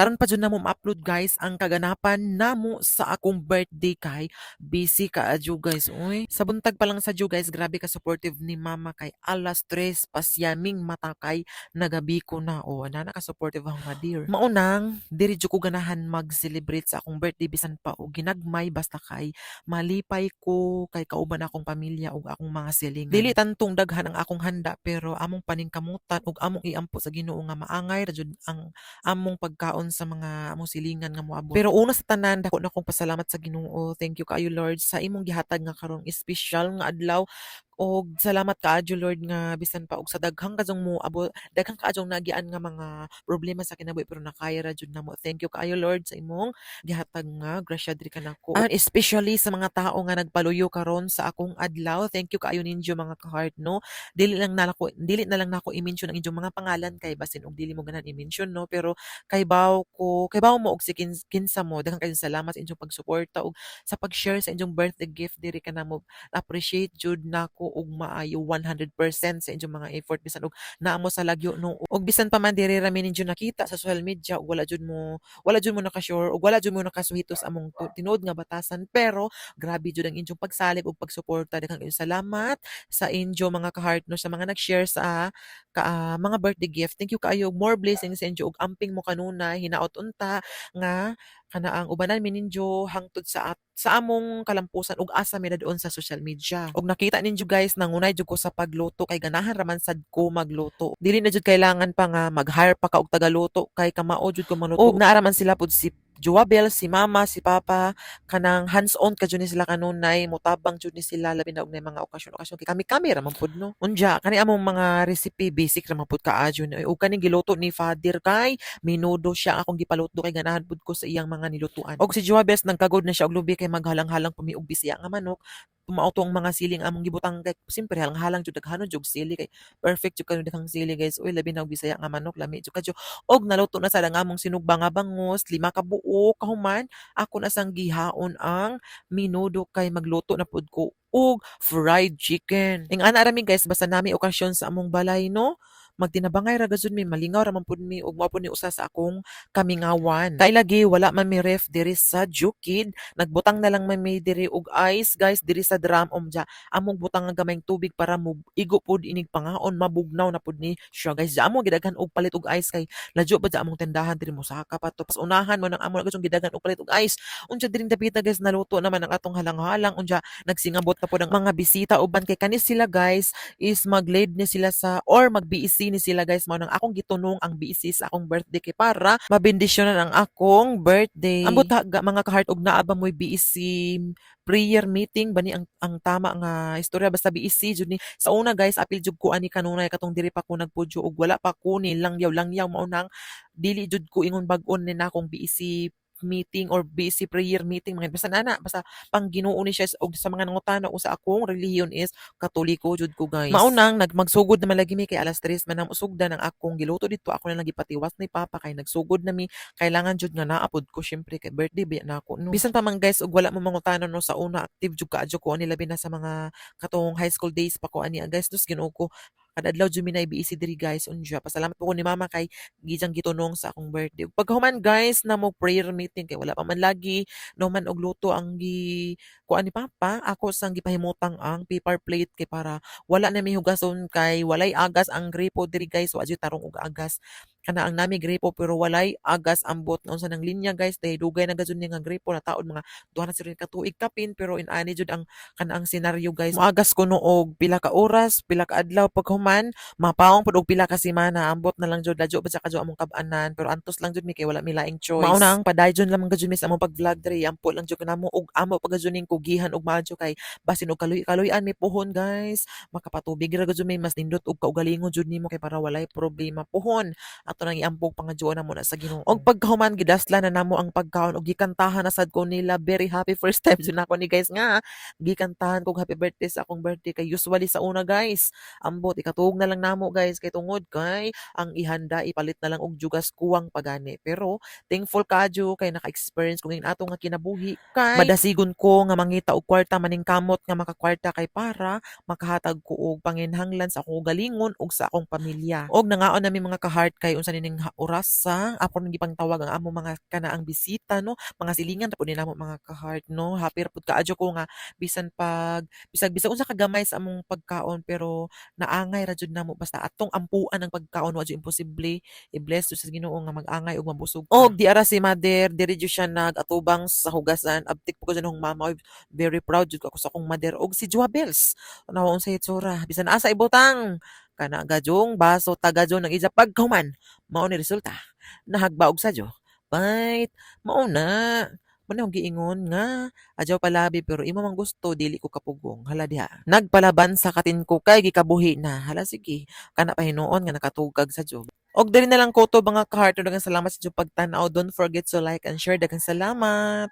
karon pa jud namo ma-upload guys ang kaganapan namo sa akong birthday kay busy ka adyo guys. Uy, sa buntag pa lang sa dyo guys, grabe ka supportive ni mama kay alas 3 pasyaming mata kay nagabi ko na. O ana ka supportive ang mga dear. Maunang diri jud ko ganahan mag-celebrate sa akong birthday bisan pa og ginagmay basta kay malipay ko kay kauban akong pamilya ug akong mga silingan. Dili tantong daghan ang akong handa pero among paningkamutan ug among iampo sa Ginoo nga maangay ra jud ang among pagkaon sa mga among silingan nga moabot. Pero una sa tanan, dako na akong pasalamat sa Ginoo. Thank you kaayo Lord sa imong gihatag nga karong espesyal nga adlaw. Og salamat kaadyo Lord nga bisan pa og sa daghang kajong mo abo daghang kaadjong nagian nga mga problema sa kinabuhi pero nakaya ra jud namo. Thank you kaayo Lord sa imong gihatag nga grasya diri kanako. And especially sa mga tao nga nagpaluyo karon sa akong adlaw. Thank you kaayo ninyo mga ka-heart no. Dili na lang nako i-mention ang inyong mga pangalan kay basin og dili mo ganan i-mention no pero kay baw mo og si kinsa mo daghang kayong salamat sa inyong pagsuporta og sa pag-share sa inyong birthday gift diri kanamo. Appreciate jud nako og maayo 100% sa inyong mga effort bisan og naamo sa lagyo no og bisan pa man diri ra mi ninyo nakita sa social media ug wala jud mo naka-sure ug wala jud mo nakasuhitos among tinuod nga batasan pero grabe jud ang inyong pagsalig ug pagsuporta daghang kayong salamat sa inyo mga ka-heart no sa mga nag-share sa mga birthday gift. Thank you kaayo more blessings sa inyo ug amping mo kanunay hinaot unta nga kanaang ubanan mi ninyo hangtod sa among kalampusan ug asa mi doon sa social media. Og nakita ninyo guys nangunay jud ko sa pagluto kay ganahan raman sad ko magluto. Dili na jud kailangan pa nga mag-hire pa ka og tagaluto kay kamao jud ko maluto. Og naa raman sila pud si Joabel, si Mama, si Papa, kanang hands-on ka jud ni sila kanunay, mutabang jud ni sila labi na og nay mga okasyon kay kami raman pud no. Unya kani among mga recipe basic raman pud kaadyo ni ug kaning giluto ni Father kay minudo siya ang akong gipaluto kay ganahan pud ko sa iyang mga nilutuan. Og si Joabel nagkagod na siya og lubi kay maghalang-halang pumi og bisaya nga manok. Pumauto ang mga siling among gibutang kay simpre halang-halang jud daghanon jud sili kay perfect jud kayo daghang sili guys. Uy labi na og bisaya nga manok lami jud kadyo og naluto na sa among sinugba nga bangus, 5 ka buok kahuman ako na sang gihaon ang minudo kay magluto na pud ko og fried chicken. Ing ana ra mi guys basta nami okasyon sa among balay no. Magtinabangay ra gazud mi malingaw ra man pud mi ug mao pud ni usa sa akong kamingawan. Kay lagi wala man mi ref diri sa Jukid, nagbutang na lang man mi diri og ice guys diri sa drum omja. Among butang nga gamayng tubig para mo igo pud inig pangaon mabugnaw na pud ni siya guys. Amo gidaghan og palit og ice kay ladyo pa sa among tindahan diri mo saka pa to. Pas unahan mo nang amo gazong gidaghan og palit og ice. Unsa diring dapita guys naluto naman ang atong halang-halang unja nagsingabot na pud ang mga bisita uban kay kanis sila guys is mag-lead ni sila sa or mag-BEC ni sila guys mao nang akong gitunong ang BEC sa akong birthday kay para mabendisyonan ang akong birthday. Ambot mga ka-heart og naa ba mo'y BEC prayer meeting bani ang tama nga istorya basta BEC jud ni sa una guys apil jud ko ani kanunay katong diri pa ko nagpudyo og wala pa ko ni langyaw mao nang dili jud ko ingon bag-on ni na akong BEC meeting or BEC prayer meeting mga basta nana basta pang Ginoo ni siya og sa mga nangutana ko sa akong relihiyon is Katoliko jud ko guys. Maunang magsugod na malagi mi kay alas 3 man ang usugdan ang akong giluto dito ako na lang gipatiwas ni Papa kay nagsugod na mi kailangan jud nga naapod ko syempre kay birthday ba na ako no. Bisan pa man guys og wala mo mangutana no sa una active jud kaadyo ko ani labi na sa mga katong high school days pa ko ani guys dus Ginoo ko kada adlaw jud mi na BEC diri guys unya pasalamat po ko ni Mama kay gijang gitunong sa akong birthday. Pagkahuman guys na mo prayer meeting kay wala pa man lagi no man og luto ang kuan ni Papa ako sang gipahimutang ang paper plate kay para wala na mi hugason kay walay agas ang gripo diri guys wa jud tarong og agas kana ang nami gripo pero walay agas ambot na unsa nang linya guys dahil dugay na gazon nga gripo na taon mga 200 ka tuig kapin pero inani jud ang kanaang senaryo guys moagas ko no og pila ka oras pila ka adlaw paghuman mapawong pud og pila ka semana ambot na lang jud ladyo pa sa kadyo among kab-anan pero antos lang jud mi kay wala mi laing choice mao na ang padayjon lamang gajud mi sa among pag-vlog diri ampo lang jud kanamo og amo pagajuning kugihan og madyo kay basin og kaluy-kaluyan mi puhon guys makapatubig ra gajud mi mas nindot og kaugalingon jud nimo kay para walay problema puhon ato nang iambog pangadyoan na mo na sa Ginoo og pagkahuman gidasla na namo ang pagkaon og gikantahan na sad ko nila very happy first time jud nako ni guys nga gikantahan kog happy birthday sa akong birthday kay usually sa una guys ambot ikatuog na lang namo guys kay tungod kay ang ihanda ipalit na lang og jugas kuwang pagani pero thankful kadyo kay naka-experience ko ngin ato nga kinabuhi kay madasigon ko nga mangita og kwarta maning kamot nga makakwarta kay para makahatag ko og panginhanglan sa akong galingon ug sa akong pamilya og nangaon nami mga ka-heart kay unsa ning oras sa ako nang gipangtawag ang amo mga kanaang bisita no, mga silingan ra pud nila mo mga ka-heart no. Happy ra pud kaadyo ko nga bisan bisag unsa kagamay sa among pagkaon pero naangay ra jud namo basta atong ampuan ang pagkaon wa jud imposible. I-bless jud sa Ginoo nga mag-angay ug mabusog og di ara si mother diri jud siya nag-atubang sa hugasan abtik po ko dyan akong mama. Oy, very proud jud ko ako sa akong mother og si Joabels nawa unsay itsura bisan asa ibutang kana gajong baso tagajon ng ija pagkahuman mao ni resulta nahagbaog sa Diyo bait mao na man akong giingon nga adyaw palabi pero imo man gusto dili ko kapugong hala diha nagpalaban sa katin ko kay gikabuhi na hala sige kana pa hinuon nga nakatugag sa Diyo og dali na lang ko to mga ka-heart daghang salamat sa inyong pagtan-aw don't forget to like and share daghang salamat